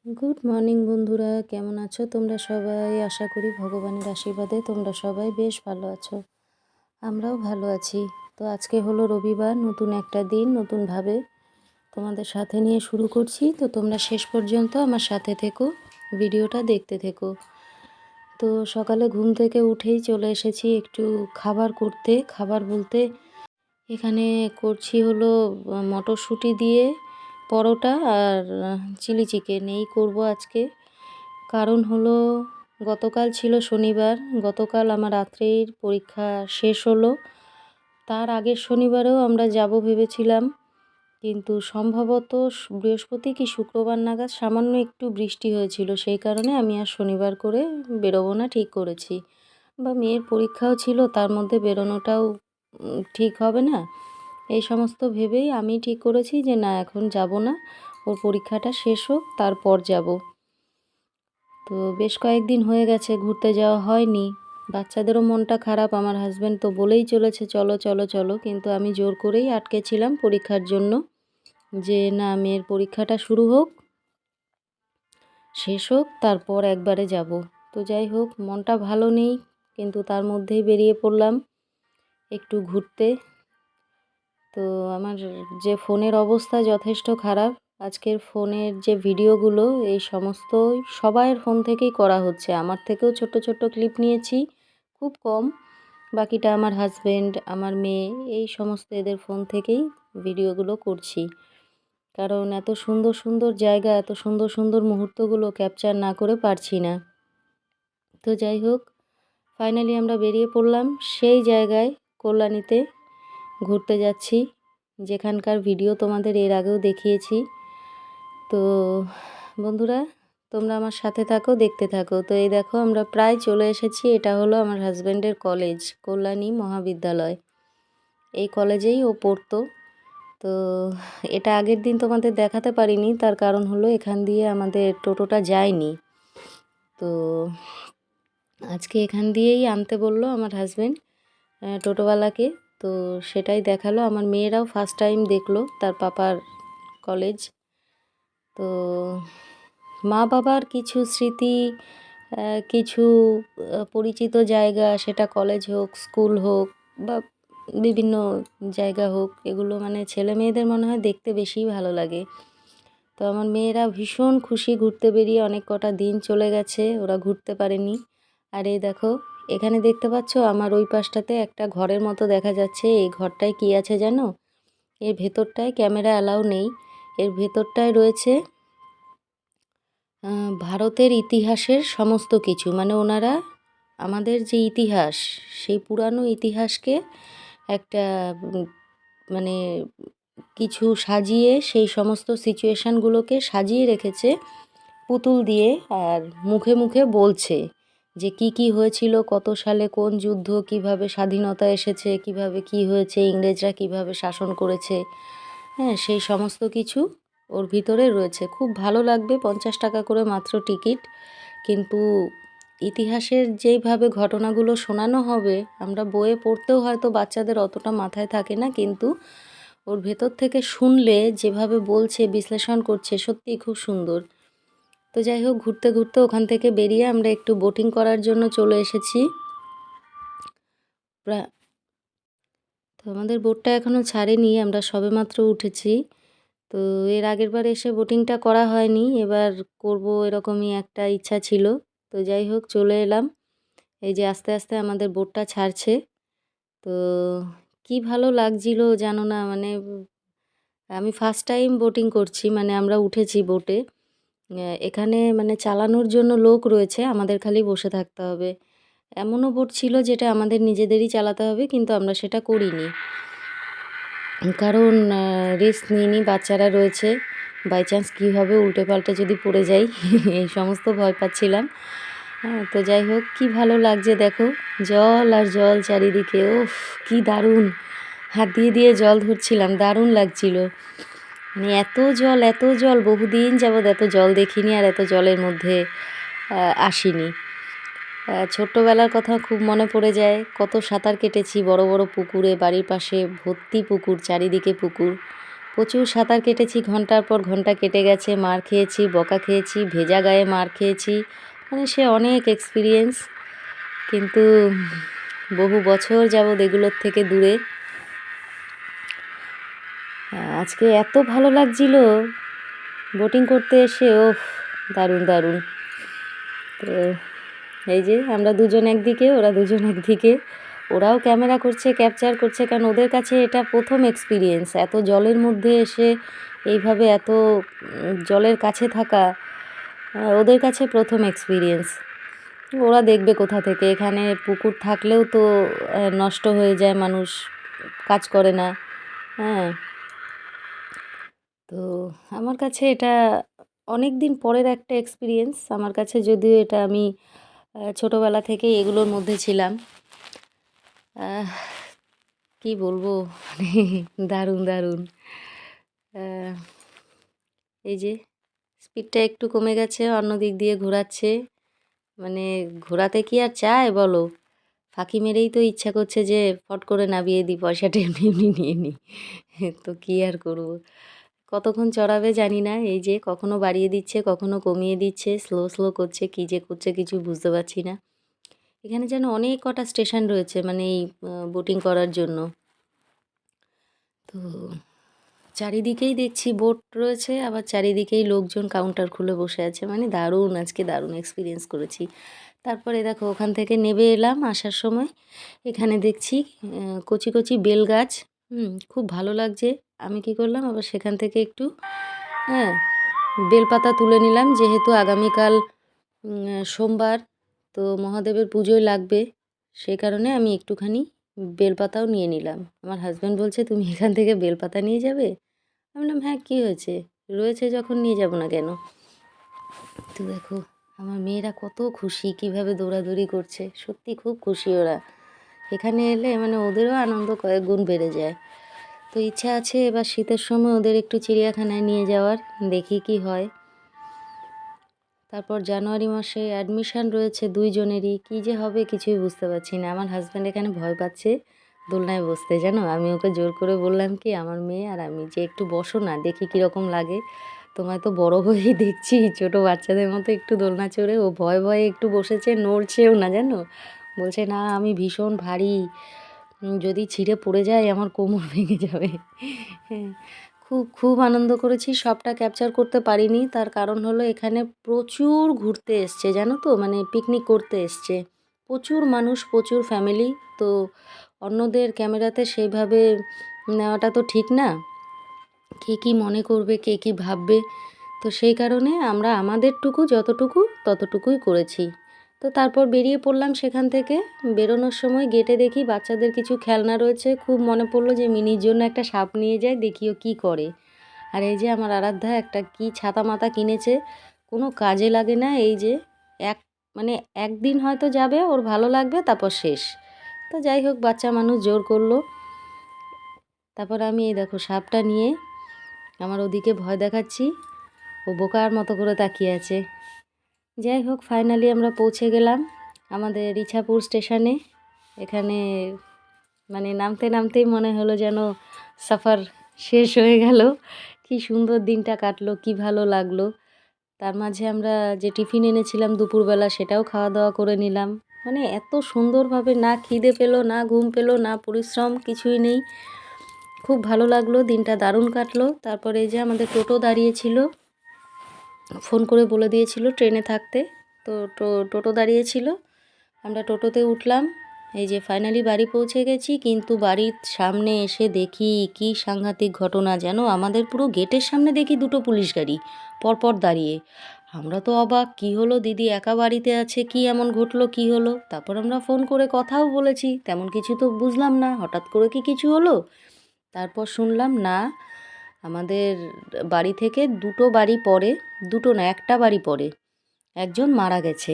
Good morning বন্ধুরা, কেমন আছো তোমরা সবাই? আশা করি ভগবানের আশীর্বাদে তোমরা সবাই বেশ ভালো আছো। আমরাও ভালো আছি। তো আজকে হলো রবিবার, নতুন একটা দিন নতুনভাবে তোমাদের সাথে নিয়ে শুরু করছি। তো তোমরা শেষ পর্যন্ত আমার সাথে থেকো, ভিডিওটা দেখতে থেকো। তো সকালে ঘুম থেকে উঠেই চলে এসেছি একটু খাবার করতে। খাবার বলতে এখানে করছি হলো মটরশুঁটি দিয়ে পরোটা আর চিলি চিকেন এই করব আজকে। কারণ হলো গতকাল ছিল শনিবার, গতকাল আমার রাত্রের পরীক্ষা শেষ হলো। তার আগের শনিবারেও আমরা যাব ভেবেছিলাম, কিন্তু সম্ভবত বৃহস্পতি কি শুক্রবার নাগাদ সামান্য একটু বৃষ্টি হয়েছিল, সেই কারণে আমি আর শনিবার করে বেরোবো না ঠিক করেছি। বা মেয়ের পরীক্ষাও ছিল, তার মধ্যে বেরোনোটাও ঠিক হবে না, এই সমস্ত ভেবেই আমি ঠিক করেছি যে না, এখন যাব না, ওর পরীক্ষাটা শেষ হোক তারপর যাব। তো বেশ কয়েকদিন হয়ে গেছে ঘুরতে যাওয়া হয়নি, বাচ্চাদেরও মনটা খারাপ। আমার হাজব্যান্ড তো বলেই চলেছে চলো চলো চলো, কিন্তু আমি জোর করেই আটকেছিলাম পরীক্ষার জন্য, যে না, মেয়ের পরীক্ষাটা শুরু হোক, শেষ হোক, তারপর একবারে যাব। তো যাই হোক, মনটা ভালো নেই, কিন্তু তার মধ্যেই বেরিয়ে পড়লাম একটু ঘুরতে। তো আমার যে ফোনের অবস্থা যথেষ্ট খারাপ, আজকের ফোনের যে ভিডিওগুলো এই সমস্ত সবাইয়ের ফোন থেকেই করা হচ্ছে, আমার থেকেও ছোট ছোট ক্লিপ নিয়েছি খুব কম, বাকিটা আমার হাজব্যান্ড, আমার মেয়ে, এই সমস্ত এদের ফোন থেকেই ভিডিওগুলো করছি। কারণ এত সুন্দর সুন্দর জায়গা, এত সুন্দর সুন্দর মুহূর্তগুলো ক্যাপচার না করে পারছি না। তো যাই হোক, ফাইনালি আমরা বেরিয়ে পড়লাম সেই জায়গায়, কল্যাণীতে ঘুরতে যাচ্ছি, যেখানকার ভিডিও তোমাদের এর আগেও দেখিয়েছি। তো বন্ধুরা, তোমরা আমার সাথে থাকো, দেখতে থাকো। তো এই দেখো, আমরা প্রায় চলে এসেছি। এটা হলো আমার হাজব্যান্ডের কলেজ, কল্যাণী মহাবিদ্যালয়। এই কলেজেই ও পড়তো। তো এটা আগের দিন তোমাদের দেখাতে পারিনি, তার কারণ হলো এখান দিয়ে আমাদের টোটোটা যায়নি। তো আজকে এখান দিয়েই আনতে বলল আমার হাজব্যান্ড টোটোওয়ালাকে। তো সেটাই দেখালো, আমার মেয়েরাও ফার্স্ট টাইম দেখলো তার পাপার কলেজ। তো মা বাবার কিছু স্মৃতি, কিছু পরিচিত জায়গা, সেটা কলেজ হোক, স্কুল হোক, বা বিভিন্ন জায়গা হোক, এগুলো মানে ছেলে মেয়েদের মনে হয় দেখতে বেশি ভালো লাগে। তো আমার মেয়েরা ভীষণ খুশি, ঘুরতে বেরিয়ে অনেক কটা দিন চলে গেছে, ওরা ঘুরতে পারেনি। আর এই দেখো, এখানে দেখতে পাচ্ছ আমার ওই পাশটাতে একটা ঘরের মতো দেখা যাচ্ছে। এই ঘরটায় কি আছে জানো? এর ভেতরটায় ক্যামেরা অ্যালাউ নেই। এর ভেতরটায় রয়েছে ভারতের ইতিহাসের সমস্ত কিছু, মানে ওনারা আমাদের যে ইতিহাস, সেই পুরানো ইতিহাসকে একটা মানে কিছু সাজিয়ে, সেই সমস্ত সিচুয়েশানগুলোকে সাজিয়ে রেখেছে পুতুল দিয়ে, আর মুখে মুখে বলছে যে কি কি হয়েছিল, কত সালে কোন যুদ্ধ, কিভাবে স্বাধীনতা এসেছে, কিভাবে কি হয়েছে, ইংরেজরা কিভাবে শাসন করেছে, হ্যাঁ, সেই সমস্ত কিছু ওর ভিতরে রয়েছে। খুব ভালো লাগবে, 50 টাকা করে মাত্র টিকিট। কিন্তু ইতিহাসের যেইভাবে ঘটনাগুলো শোনানো হবে, আমরা বইয়ে পড়তেও হয়তো বাচ্চাদের অতটা মাথায় থাকে না, কিন্তু ওর ভেতর থেকে শুনলে যেভাবে বলছে, বিশ্লেষণ করছে, সত্যিই খুব সুন্দর। তো যাই হোক, ঘুরতে ঘুরতে ওখান থেকে বেরিয়ে আমরা একটু বোটিং করার জন্য চলে এসেছি। তো আমাদের বোটটা এখনও ছাড়েনি, আমরা সবেমাত্র উঠেছি। তো এর আগের বার এসে বোটিংটা করা হয়নি, এবার করব এরকমই একটা ইচ্ছা ছিল। তো যাই হোক, চলে এলাম। এই যে আস্তে আস্তে আমাদের বোটটা ছাড়ছে। তো কি ভালো লাগছিল জানো না, মানে আমি ফার্স্ট টাইম বোটিং করছি, মানে আমরা উঠেছি বোটে। এখানে মানে চালানোর জন্য লোক রয়েছে, আমাদের খালি বসে থাকতে হবে। এমনও বোট ছিল যেটা আমাদের নিজেদেরই চালাতে হবে, কিন্তু আমরা সেটা করিনি, কারণ রিস্ক নিইনি, বাচ্চারা রয়েছে, বাই চান্স কী হবে, উল্টে পাল্টে যদি পড়ে যাই, এই সমস্ত ভয় পাচ্ছিলাম। হ্যাঁ, তো যাই হোক, কি ভালো লাগছে দেখো, জল আর জল চারিদিকে, ওফ কি দারুণ! হাত দিয়ে দিয়ে জল ধরছিলাম, দারুণ লাগছিল। মানে এত জল, এত জল, বহুদিন যাবৎ এত জল দেখিনি, আর এত জলের মধ্যে আসিনি। ছোট্টবেলার কথা খুব মনে পড়ে যায়, কত সাঁতার কেটেছি বড় বড় পুকুরে, বাড়ির পাশে ভর্তি পুকুর, চারিদিকে পুকুর। প্রচুর সাঁতার কেটেছি, ঘন্টার পর ঘন্টা কেটে গেছে, মার খেয়েছি, বকা খেয়েছি, ভেজা গায়ে মার খেয়েছি, মানে সে অনেক এক্সপিরিয়েন্স। কিন্তু বহু বছর যাবৎ এগুলোর থেকে দূরে। আজকে এত ভালো লাগছিল বোটিং করতে এসে, ওফ দারুণ দারুণ। তো এই যে আমরা দুজন একদিকে, ওরা দুজন একদিকে, ওরাও ক্যামেরা করছে, ক্যাপচার করছে, কারণ ওদের কাছে এটা প্রথম এক্সপিরিয়েন্স। এত জলের মধ্যে এসে এইভাবে এত জলের কাছে থাকা ওদের কাছে প্রথম এক্সপিরিয়েন্স। ওরা দেখবে কোথা থেকে, এখানে পুকুর থাকলেও তো নষ্ট হয়ে যায়, মানুষ কাজ করে না। হ্যাঁ, তো আমার কাছে এটা অনেক দিন পরের একটা এক্সপিরিয়েন্স আমার কাছে, যদিও এটা আমি ছোটোবেলা থেকেই এগুলোর মধ্যে ছিলাম। কি বলবো, মানে দারুণ দারুণ। এই যে স্পিডটা একটু কমে গেছে, অন্য দিক দিয়ে ঘোরাচ্ছে, মানে ঘোরাতে কি আর চায় বলো, ফাঁকি মেরেই তো ইচ্ছা করছে যে ফট করে নামিয়ে দিই, পয়সাটা এমনি এমনি নিয়ে নিই। তো কী আর করবো, কতক্ষণ চড়াবে জানি না। এই যে কখনো বাড়িয়ে দিচ্ছে, কখনো কমিয়ে দিচ্ছে, স্লো স্লো করছে, কী যে করছে কিছু বুঝতে পারছি না। এখানে যেন অনেক কটা স্টেশন রয়েছে, মানে এই বোটিং করার জন্য। তো চারিদিকেই দেখছি বোট রয়েছে, আবার চারিদিকেই লোকজন কাউন্টার খুলে বসে আছে, মানে দারুণ, আজকে দারুণ এক্সপিরিয়েন্স করেছি। তারপরে দেখো ওখান থেকে নেমে এলাম, আসার সময় এখানে দেখছি কচি কচি বেল গাছ, খুব ভালো লাগছে। আমি কি করলাম, আবার সেখান থেকে একটু বেলপাতা তুলে নিলাম, যেহেতু আগামীকাল সোমবার, তো মহাদেবের পুজোয় লাগবে, সেই কারণে আমি একটুখানি বেলপাতাও নিয়ে নিলাম। আমার হাজব্যান্ড বলছে, তুমি এখান থেকে বেলপাতা নিয়ে যাবে? আমি বললাম, হ্যাঁ কী হয়েছে, রয়েছে যখন নিয়ে যাব না কেন। তো দেখো আমার মেয়েরা কত খুশি, কিভাবে দৌড়াদৌড়ি করছে, সত্যি খুব খুশি ওরা। এখানে এলে মানে ওদেরও আনন্দ কয়েক গুণ বেড়ে যায়। তো ইচ্ছা আছে এবার শীতের সময় ওদের একটু চিড়িয়াখানায় নিয়ে যাওয়ার, দেখি কি হয়। তারপর জানুয়ারি মাসে অ্যাডমিশান রয়েছে দুইজনেরই, কী যে হবে কিছুই বুঝতে পারছি না। আমার হাজব্যান্ড এখানে ভয় পাচ্ছে দোলনায় বসতে, জানো। আমি ওকে জোর করে বললাম কি, আমার মেয়ে আর আমি, যে একটু বসো না, দেখি কীরকম লাগে। তোমায় তো বড় হয়েই দেখছি ছোটো বাচ্চাদের মতো একটু দোলনা চড়ে। ও ভয়ে ভয়ে একটু বসেছে, নড়ছেও না জানো, বলছে না আমি ভীষণ ভারী, যদি ছিঁড়ে পড়ে যায় আমার কোমর ভেঙে যাবে। হ্যাঁ, খুব খুব আনন্দ করেছি, সবটা ক্যাপচার করতে পারিনি। তার কারণ হলো এখানে প্রচুর ঘুরতে এসছে, জানো তো, মানে পিকনিক করতে এসছে প্রচুর মানুষ, প্রচুর ফ্যামিলি। তো অন্যদের ক্যামেরাতে সেইভাবে নেওয়াটা তো ঠিক না, কে কী মনে করবে, কে কী ভাববে। তো সেই কারণে আমরা আমাদেরটুকু যতটুকু ততটুকুই করেছি। তো তারপর বেরিয়ে পড়লাম সেখান থেকে। বেরোনোর সময় গেটে দেখি বাচ্চাদের কিছু খেলনা রয়েছে, খুব মনে পড়লো যে মিনির জন্য একটা সাপ নিয়ে যায়, দেখিও কী করে। আর এই যে আমার আরাধ্যা একটা কি ছাতা মাতা কিনেছে, কোনো কাজে লাগে না। এই যে মানে একদিন হয়তো যাবে, ওর ভালো লাগবে, তারপর শেষ। তো যাই হোক, বাচ্চা মানুষ জোর করলো। তারপর আমি এই দেখো সাপটা নিয়ে আমার ওদিকে ভয় দেখাচ্ছি, ও বোকার মতো করে তাকিয়ে আছে। যাই হোক, ফাইনালি আমরা পৌঁছে গেলাম আমাদের ইছাপুর স্টেশনে। এখানে মানে নামতে নামতেই মনে হলো যেন সফর শেষ হয়ে গেল। কি সুন্দর দিনটা কাটলো, কি ভালো লাগলো। তার মাঝে আমরা যে টিফিন এনেছিলাম দুপুরবেলা, সেটাও খাওয়া দাওয়া করে নিলাম। মানে এত সুন্দরভাবে, না খিদে পেলো, না ঘুম পেলো, না পরিশ্রম, কিছুই নেই। খুব ভালো লাগলো, দিনটা দারুণ কাটলো। তারপরে এই যে আমাদের টোটো দাঁড়িয়েছিল, ফোন করে বলে দিয়েছিল ট্রেনে থাকতে, তো টোটো দাঁড়িয়েছিল, আমরা টোটোতে উঠলাম। এই যে ফাইনালি বাড়ি পৌঁছে গেছি, কিন্তু বাড়ির সামনে এসে দেখি কি সাংঘাতিক ঘটনা, যেন আমাদের পুরো গেটের সামনে দেখি দুটো পুলিশ গাড়ি পরপর দাঁড়িয়ে। আমরা তো অবাক, কি হলো, দিদি একা বাড়িতে আছে, কি এমন ঘটলো, কি হলো। তারপর আমরা ফোন করে কথাও বলেছি, তেমন কিছু তো বুঝলাম না, হঠাৎ করে কি কিছু হলো। তারপর শুনলাম না, আমাদের বাড়ি থেকে দুটো বাড়ি পরে, দুটো না একটা বাড়ি পরে একজন মারা গেছে।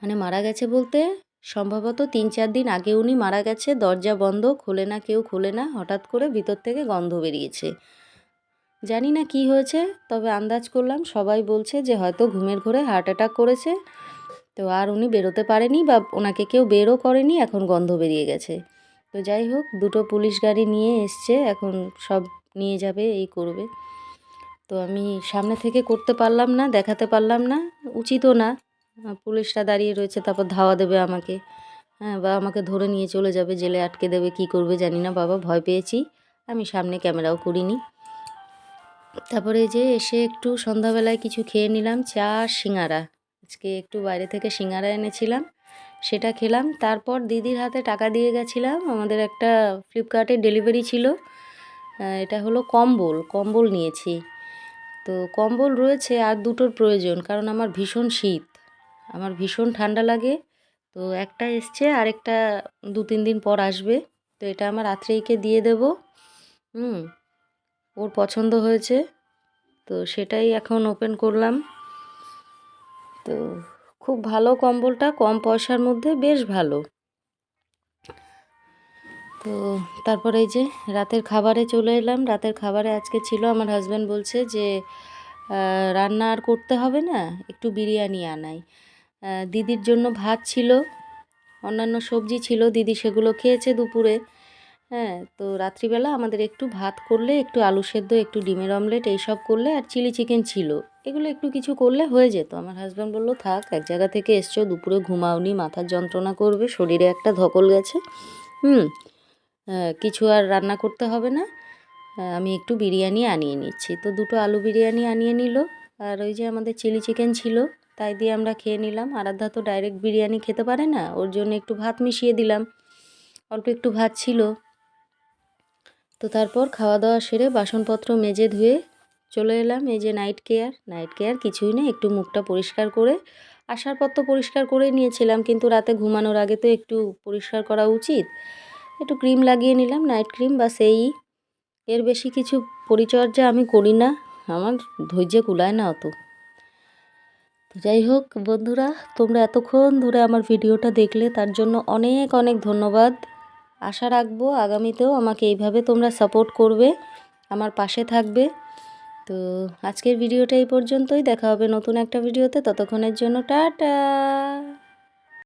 মানে মারা গেছে বলতে সম্ভবত 3-4 দিন আগে উনি মারা গেছে। দরজা বন্ধ, খোলে না, কেউ খোলে না, হঠাৎ করে ভিতর থেকে গন্ধ বেরিয়েছে। জানি না কি হয়েছে, তবে আন্দাজ করলাম সবাই বলছে যে হয়তো ঘুমের ঘোরে হার্ট অ্যাটাক করেছে। তো আর উনি বেরোতে পারেনি, বা ওনাকে কেউ বেরও করেনি, এখন গন্ধ বেরিয়ে গেছে। তো যাই হোক, দুটো পুলিশ গাড়ি নিয়ে এসছে, এখন সব নিয়ে যাবে, এই করবে। তো আমি সামনে থেকে করতে পারলাম না, দেখাতে পারলাম না, উচিতও না। পুলিশরা দাঁড়িয়ে রয়েছে, তারপর ধাওয়া দেবে আমাকে, হ্যাঁ, বা আমাকে ধরে নিয়ে চলে যাবে, জেলে আটকে দেবে, কি করবে জানি না বাবা, ভয় পেয়েছি। আমি সামনে ক্যামেরাও করিনি। তারপরে এই যে এসে একটু সন্ধ্যাবেলায় কিছু খেয়ে নিলাম, চা আর সিঙাড়া। আজকে একটু বাইরে থেকে সিঙাড়া এনেছিলাম, সেটা খেলাম। তারপর দিদির হাতে টাকা দিয়ে গেছিলাম, আমাদের একটা ফ্লিপকার্টে ডেলিভারি ছিল। এটা হলো কম্বল নিয়েছি। তো কম্বল রয়েছে, আর দুটোর প্রয়োজন, কারণ আমার ভীষণ শীত, আমার ভীষণ ঠান্ডা লাগে। তো একটা এসছে, আরেকটা 2-3 দিন পর আসবে। তো এটা আমার আত্রেয়ীকে দিয়ে দেব। ওর পছন্দ হয়েছে, তো সেটাই এখন ওপেন করলাম। তো খুব ভালো কম্বলটা, কম পয়সার মধ্যে বেশ ভালো। তো তারপরে এই যে রাতের খাবারে চলে এলাম। রাতের খাবারে আজকে ছিল, আমার হাজব্যান্ড বলছে যে রান্না আর করতে হবে না, একটু বিরিয়ানি আনাই। দিদির জন্য ভাত ছিল, অন্যান্য সবজি ছিল, দিদি সেগুলো খেয়েছে দুপুরে। হ্যাঁ, তো রাত্রিবেলা আমাদের একটু ভাত করলে, একটু আলু সেদ্ধ, একটু ডিমের অমলেট এইসব করলে, আর চিলি চিকেন ছিল, এগুলো একটু কিছু করলে হয়ে যেত। আমার হাজব্যান্ড বললো থাক, এক জায়গা থেকে এসছো, দুপুরে ঘুমাওনি, মাথার যন্ত্রণা করবে, শরীরে একটা ধকল গেছে, কিছু আর রান্না করতে হবে না, আমি একটু বিরিয়ানি আনিয়ে নিচ্ছি। তো 2টো আলু বিরিয়ানি আনিয়ে নিল, আর ওই যে আমাদের চিলি চিকেন ছিল, তাই দিয়ে আমরা খেয়ে নিলাম। আরাধ্যা তো ডাইরেক্ট বিরিয়ানি খেতে পারে না, ওর জন্য একটু ভাত মিশিয়ে দিলাম, অল্প একটু ভাত ছিল। তো তারপর খাওয়া দাওয়া সেরে বাসনপত্র মেজে ধুয়ে চলে এলাম। এই যে নাইট কেয়ার কিছুই না, একটু মুখটা পরিষ্কার করে, আসার পর তো পরিষ্কার করেই নিয়েছিলাম, কিন্তু রাতে ঘুমানোর আগে তো একটু পরিষ্কার করা উচিত। একটু ক্রিম লাগিয়ে নিলাম, নাইট ক্রিম, বা সেই, এর বেশি কিছু পরিচর্যা আমি করি না, আমার ধৈর্য কুলায় না অত। তো যাই হোক বন্ধুরা, তোমরা এতক্ষণ ধরে আমার ভিডিওটা দেখলে, তার জন্য অনেক অনেক ধন্যবাদ। আশা রাখবো আগামীতেও আমাকে এইভাবে তোমরা সাপোর্ট করবে, আমার পাশে থাকবে। তো আজকের ভিডিওটা এই পর্যন্তই, দেখা হবে নতুন একটা ভিডিওতে, ততক্ষণের জন্য টাটা।